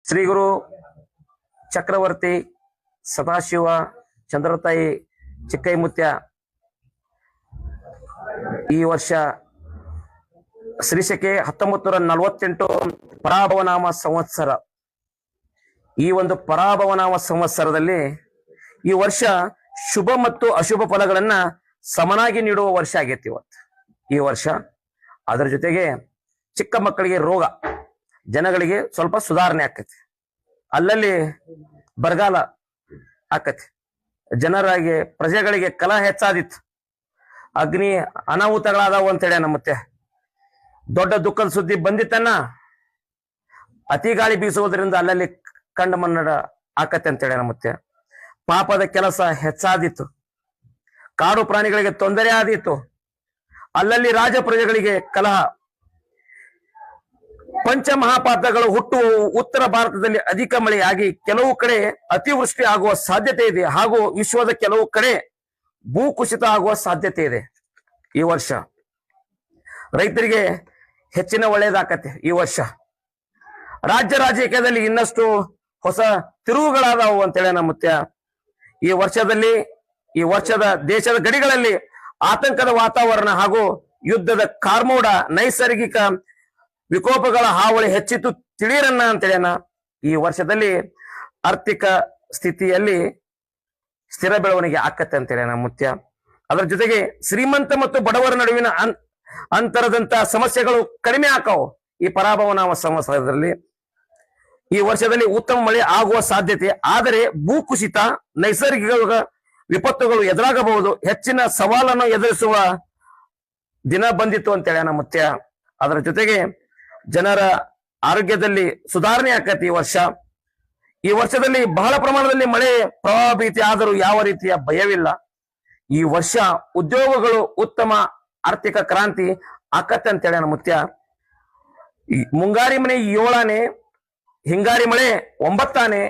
ಶ್ರೀ ಗುರು ಚಕ್ರವರ್ತಿ ಸದಾಶಿವ ಚಂದ್ರತಾಯಿ ಚಿಕ್ಕೈಮುತ್ಯ ಈ ವರ್ಷ ಶ್ರೀಶಕೆ 1948 ಪರಾಭವನಾಮ ಸಂವತ್ಸರ. ಈ ಒಂದು ಪರಾಭವನಾಮ ಸಂವತ್ಸರದಲ್ಲಿ ಈ ವರ್ಷ ಶುಭ ಮತ್ತು ಅಶುಭ ಫಲಗಳನ್ನ ಸಮನಾಗಿ ನೀಡುವ ವರ್ಷ ಆಗೈತಿ ಇವತ್ತು ಈ ವರ್ಷ. ಅದರ ಜೊತೆಗೆ ಚಿಕ್ಕ ಮಕ್ಕಳಿಗೆ ರೋಗ, ಜನಗಳಿಗೆ ಸ್ವಲ್ಪ ಸುಧಾರಣೆ ಆಕತಿ, ಅಲ್ಲಲ್ಲಿ ಬರಗಾಲ ಆಕತಿ, ಜನರಾಗಿ ಪ್ರಜೆಗಳಿಗೆ ಕಲಹ ಹೆಚ್ಚಾದಿತ್ತು, ಅಗ್ನಿ ಅನಾಹುತಗಳಾದವು ಅಂತೇಳಿ ನಮ್ಮತ್ತೆ ದೊಡ್ಡ ದುಃಖದ ಸುದ್ದಿ ಬಂದಿತ್ತನ್ನ. ಅತಿ ಗಾಳಿ ಬೀಸುವುದರಿಂದ ಅಲ್ಲಲ್ಲಿ ಕಂಡ ಮನ್ನಡ ಆಕತೆ ಅಂತೇಳಿ ನಮ್ಮತ್ತೆ. ಪಾಪದ ಕೆಲಸ ಹೆಚ್ಚಾದಿತ್ತು, ಕಾಡು ಪ್ರಾಣಿಗಳಿಗೆ ತೊಂದರೆ ಆದಿತ್ತು, ಅಲ್ಲಲ್ಲಿ ರಾಜ ಪ್ರಜೆಗಳಿಗೆ ಕಲಹ. ಪಂಚಮಹಾಪಾತಗಳು ಹುಟ್ಟುವ ಉತ್ತರ ಭಾರತದಲ್ಲಿ ಅಧಿಕ ಮಳೆಯಾಗಿ ಕೆಲವು ಕಡೆ ಅತಿವೃಷ್ಟಿ ಆಗುವ ಸಾಧ್ಯತೆ ಇದೆ, ಹಾಗೂ ವಿಶ್ವದ ಕೆಲವು ಕಡೆ ಭೂಕುಸಿತ ಆಗುವ ಸಾಧ್ಯತೆ ಇದೆ. ಈ ವರ್ಷ ರೈತರಿಗೆ ಹೆಚ್ಚಿನ ಒಳ್ಳೆಯದಾಕತೆ. ಈ ವರ್ಷ ರಾಜ್ಯ ರಾಜಕೀಯದಲ್ಲಿ ಇನ್ನಷ್ಟು ಹೊಸ ತಿರುವುಗಳಾದವು ಅಂತೇಳಿ ನಮ್ಮತ್ಯ. ಈ ವರ್ಷದ ದೇಶದ ಗಡಿಗಳಲ್ಲಿ ಆತಂಕದ ವಾತಾವರಣ ಹಾಗೂ ಯುದ್ಧದ ಕಾರ್ಮೋಡ, ನೈಸರ್ಗಿಕ ವಿಕೋಪಗಳ ಹಾವಳಿ ಹೆಚ್ಚಿತು ತಿಳಿಯರನ್ನ ಅಂತೇಳಿನ. ಈ ವರ್ಷದಲ್ಲಿ ಆರ್ಥಿಕ ಸ್ಥಿತಿಯಲ್ಲಿ ಸ್ಥಿರ ಬೆಳವಣಿಗೆ ಆಕತ್ತೆ ಅಂತೇಳಿ ಮುತ್ಯ. ಅದರ ಜೊತೆಗೆ ಶ್ರೀಮಂತ ಮತ್ತು ಬಡವರ ನಡುವಿನ ಅಂತರದಂತ ಸಮಸ್ಯೆಗಳು ಕಡಿಮೆ ಆಕಾವು. ಈ ಪರಾಭವನಾಮ ಸಂವತ್ಸರದಲ್ಲಿ ಈ ವರ್ಷದಲ್ಲಿ ಉತ್ತಮ ಮಳೆ ಆಗುವ ಸಾಧ್ಯತೆ, ಆದರೆ ಭೂಕುಸಿತ, ನೈಸರ್ಗಿಕ ವಿಪತ್ತುಗಳು ಎದುರಾಗಬಹುದು. ಹೆಚ್ಚಿನ ಸವಾಲನ್ನು ಎದುರಿಸುವ ದಿನ ಬಂದಿತ್ತು ಅಂತೇಳಿ ಮುತ್ಯ. ಅದರ ಜೊತೆಗೆ ಜನರ ಆರೋಗ್ಯದಲ್ಲಿ ಸುಧಾರಣೆ ಆಕತಿ ಈ ವರ್ಷ. ಈ ವರ್ಷದಲ್ಲಿ ಬಹಳ ಪ್ರಮಾಣದಲ್ಲಿ ಮಳೆ ಪ್ರವಾಹ ಭೀತಿ ಆದರೂ ಯಾವ ರೀತಿಯ ಭಯವಿಲ್ಲ. ಈ ವರ್ಷ ಉದ್ಯೋಗಗಳು ಉತ್ತಮ ಆರ್ಥಿಕ ಕ್ರಾಂತಿ ಆಕತ್ತೆ ಅಂತೇಳಿ ಮುತ್ಯ. ಮುಂಗಾರಿ ಮನೆ 7ಆನೆ, ಹಿಂಗಾರಿ ಮಳೆ 9ಆನೆ.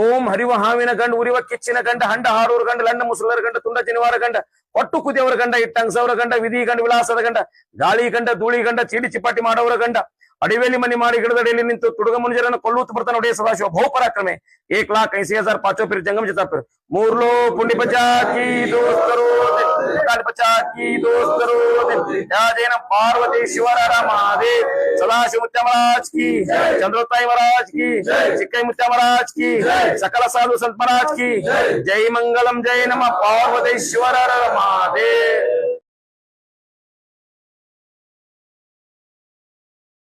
ಓಂ ಹರಿವ ಹಾವಿನ ಗಂಡ, ಉರಿವ ಕಿಚ್ಚಿನ ಗಂಡ, ಹಂಡ ಹಾರೂರ ಗಂಡ, ಲಂಡ ಮುಸುಲರ ಗಂಡ, ತುಂಡ ಜನಿವಾರ ಗಂಡ, ಒಟ್ಟು ಕುದಿಯವರ ಗಂಡ, ಇಟ್ಟಂಗಸವರ ಗಂಡ, ವಿಧಿ ಗಂಡ, ವಿಲಾಸದ ಗಂಡ, ಗಾಳಿ ಗಂಡ, ಧೂಳಿ ಗಂಡ, ಚೀಡಿ ಚಿಪಾಟಿ ಮಾಡೋವರ ಗಂಡ, ಅಡಿವೇಲಿ ಮನಿ ಮಾಡಿ ಗಿಡದಡಿಯಲ್ಲಿ ನಿಂತು ತುಡುಗ ಮುನಿಜರನ್ನು ಕೊಲ್ಲುತ್ತ ಬರ್ತಾನೆ ಒಡೆಯ ಸದಾಶಿವ ಬಹುಪರಾಕ್ರಮೆ. 1,80,000 ಪಾಚೋ ಪಿರ್ ಜಂಗಮ ಜತಾಪಿರ್ ಮೂರ್ಲೋ ಪುಂಡಿ ಬಚಾಕಿ ದೋಸ್ತರು ಬಚಾಕಿ ದೋಸ್ತರು ಯಾಜೇನ ಪಾರ್ವತಿ ಶಿವರ ಮಹಾದೇವ್ ಸದಾಶಿವ ಮುತ್ಯ ಮಹಾರಾಜ್ ಕಿ, ಚಂದ್ರತಾಯಿ ಮಹಾರಾಜ್ ಕಿ, ಚಿಕ್ಕೈ ಮುತ್ಯ ಮಹಾರಾಜ್ ಕಿ, ಸಕಲ ಸಾಧು ಸಂತ ಮಹಾರಾಜ್ ಕಿ ಜೈ. ಮಂಗಲಂ ಜೈ ನಮ ಪಾರ್ವತಿ ಶಿವರ ಮಹಾದೇವ್.